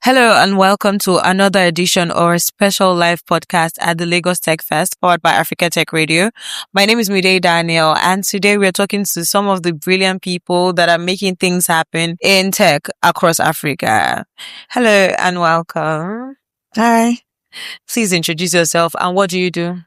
Hello and welcome to another edition or a special live podcast at the Lagos Tech Fest powered by Africa Tech Radio. My name is Mide Daniel and today we're talking to some of the brilliant people that are making things happen in tech across Africa. Hello and welcome. Hi, Please introduce yourself and what do you do?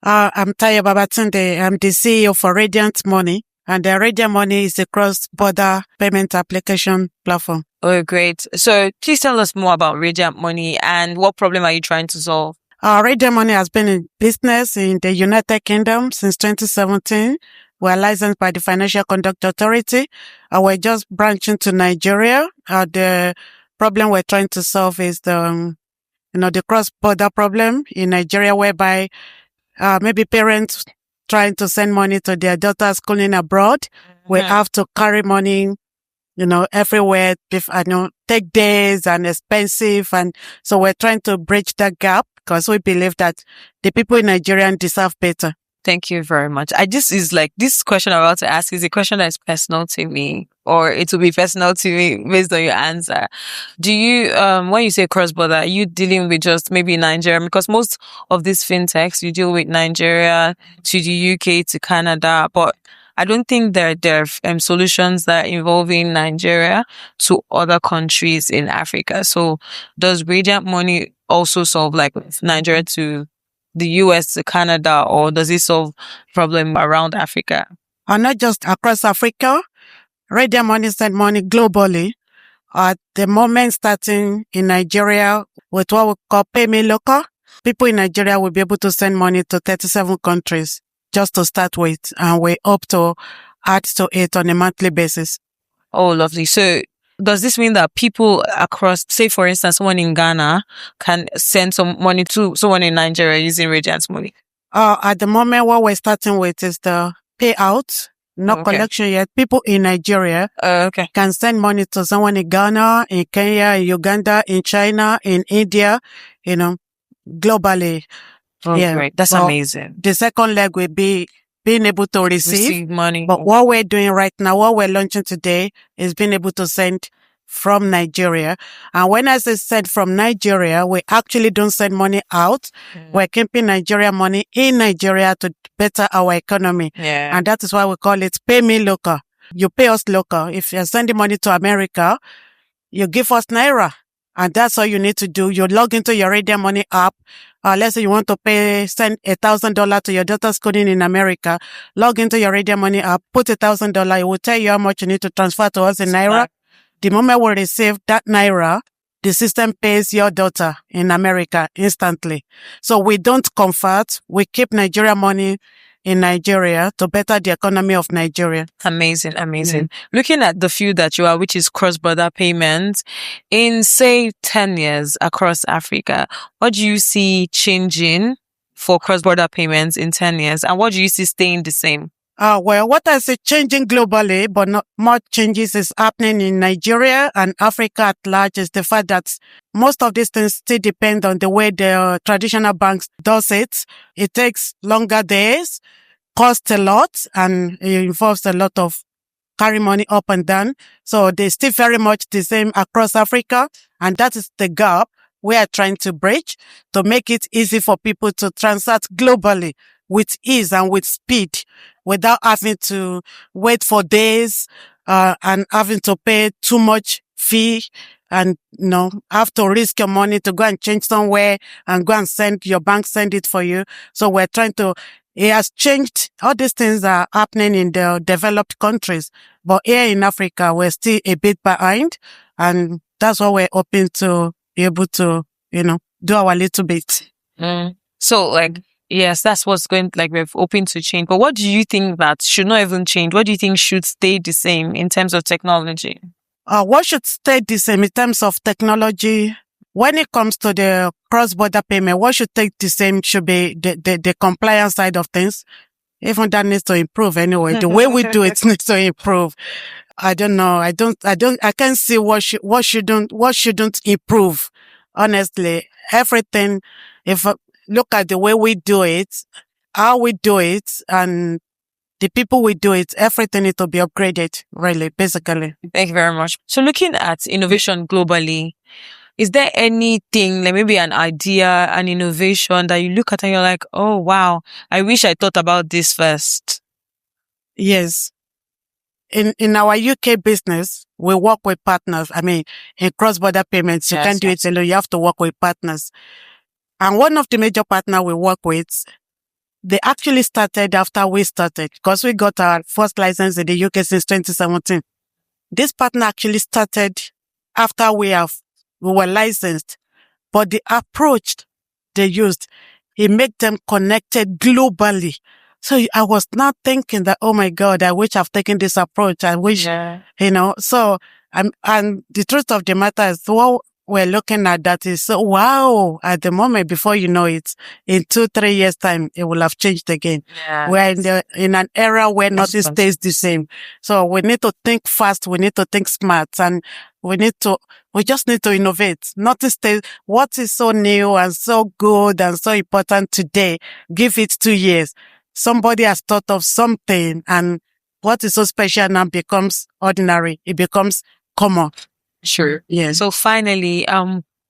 I'm Tayo Babatunde. I'm the CEO for Radiant Money, and Radiant Money is a cross-border payment application platform. Oh, great. So please tell us more about Radiant Money and what problem are you trying to solve? Radiant Money has been in business in the United Kingdom since 2017. We're licensed by the Financial Conduct Authority, and we're just branching to Nigeria. The problem we're trying to solve is the cross-border problem in Nigeria, whereby maybe parents trying to send money to their daughters schooling abroad. We have to carry money, everywhere. Take days and expensive. And so we're trying to bridge that gap because we believe that the people in Nigeria deserve better. Thank you very much. This question I'm about to ask is a question that's personal to me, or it will be personal to me based on your answer. Do you, when you say cross-border, are you dealing with just maybe Nigeria? Because most of these fintechs, you deal with Nigeria to the UK to Canada, but I don't think there are solutions that are involving Nigeria to other countries in Africa. So does Radiant Money also solve like Nigeria to the US to Canada, or does it solve problem around Africa? Not just across Africa. Radiant Money send money globally. At the moment, starting in Nigeria with what we call Pay Me Local, people in Nigeria will be able to send money to 37 countries just to start with, and we hope to add to it on a monthly basis. Oh, lovely. So does this mean that people across, say for instance, someone in Ghana can send some money to someone in Nigeria using Radiant Money? At the moment, what we're starting with is the payout, not collection yet. People in Nigeria can send money to someone in Ghana, in Kenya, in Uganda, in China, in India, globally. Oh, great. That's amazing. The second leg will be being able to receive money. But what we're doing right now, what we're launching today, is being able to send from Nigeria. And when I say send from Nigeria, we actually don't send money out. We're keeping Nigeria money in Nigeria to better our economy. Yeah. And that is why we call it Pay Me Local. You pay us local. If you're sending money to America, you give us Naira. And that's all you need to do. You log into your Radiant Money app. Let's say you want to send $1,000 to your daughter schooling in America. Log into your Radiant Money app, put $1,000. It will tell you how much you need to transfer to us in Naira. The moment we receive that Naira, the system pays your daughter in America instantly. So we don't convert. We keep Nigeria money in Nigeria to better the economy of Nigeria. Amazing. Looking at the field that you are, which is cross-border payments, in say 10 years across Africa, what do you see changing for cross-border payments in 10 years? And what do you see staying the same? Well, what I say changing globally, but not much changes is happening in Nigeria and Africa at large, is the fact that most of these things still depend on the way the traditional banks does it. It takes longer days, costs a lot, and it involves a lot of carry money up and down. So they're still very much the same across Africa. And that is the gap we are trying to bridge to make it easy for people to transact globally with ease and with speed without having to wait for days, and having to pay too much fee and, have to risk your money to go and change somewhere and go and your bank send it for you. So we're trying to, it has changed. All these things are happening in the developed countries, but here in Africa, we're still a bit behind, and that's what we're hoping to be able to, do our little bit. So yes, that's what's we're hoping to change. But what do you think that should not even change? What do you think should stay the same in terms of technology? What should stay the same in terms of technology? When it comes to the cross-border payment, what should stay the same should be the compliance side of things. Even that needs to improve anyway. The way we do it needs to improve. I don't know. I can't see what shouldn't improve. Honestly, everything, if look at the way we do it, how we do it, and the people we do it, everything needs to be upgraded, really, basically. Thank you very much. So looking at innovation globally, is there anything, like maybe an idea, an innovation that you look at and you're like, oh, wow, I wish I thought about this first? Yes. In our UK business, we work with partners. I mean, in cross-border payments, you can't do it alone. You have to work with partners. And one of the major partners we work with, they actually started after we started, because we got our first license in the UK since 2017. This partner actually started after we were licensed, but the approach they used, it made them connected globally. So I was not thinking that, oh my God, I wish I've taken this approach. I wish, so, and the truth of the matter is what we're looking at that is, so wow, at the moment, before you know it, in 2-3 years time, it will have changed again. Yeah. We're in an era where nothing stays the same. So we need to think fast. We need to think smart, and we just need to innovate. Nothing stays. What is so new and so good and so important today, give it 2 years. Somebody has thought of something, and what is so special now becomes ordinary. It becomes common. Sure. Yeah. So finally,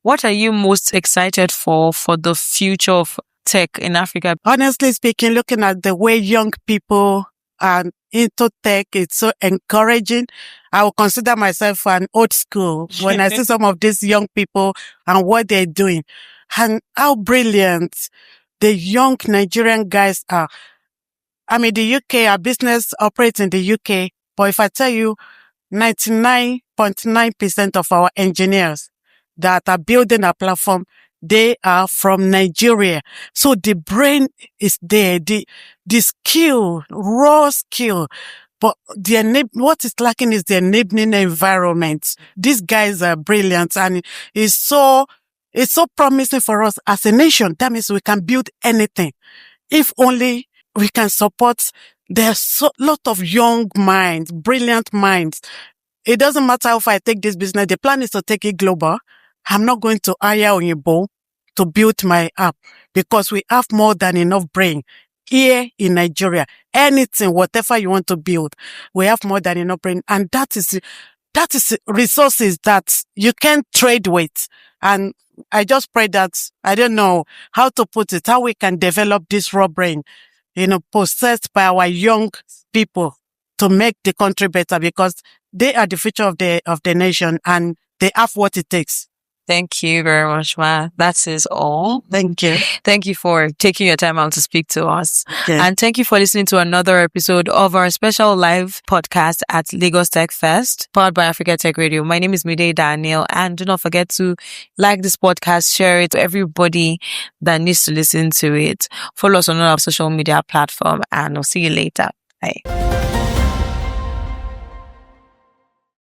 what are you most excited for the future of tech in Africa? Honestly speaking, looking at the way young people are into tech, it's so encouraging. I will consider myself an old school when I see some of these young people and what they're doing and how brilliant the young Nigerian guys are. I mean, the UK, our business operates in the UK, but if I tell you 99.9% of our engineers that are building a platform, they are from Nigeria. So the brain is there, the skill, raw skill, but what is lacking is the enabling environment. These guys are brilliant, and it's so promising for us as a nation. That means we can build anything. If only we can support. There's a lot of young minds, brilliant minds. It doesn't matter if I take this business. The plan is to take it global. I'm not going to hire Oyinbo to build my app, because we have more than enough brain here in Nigeria. Anything, whatever you want to build, we have more than enough brain. And that is resources that you can trade with. And I just pray that, I don't know how to put it, how we can develop this raw brain, possessed by our young people to make the country better, because they are the future of the nation, and they have what it takes. Thank you very much, Ma. That is all. Thank you. Thank you for taking your time out to speak to us. Okay. And thank you for listening to another episode of our special live podcast at Lagos Tech Fest, powered by Africa Tech Radio. My name is Mide Daniel, and do not forget to like this podcast, share it to everybody that needs to listen to it. Follow us on all our social media platforms, and I'll see you later. Bye.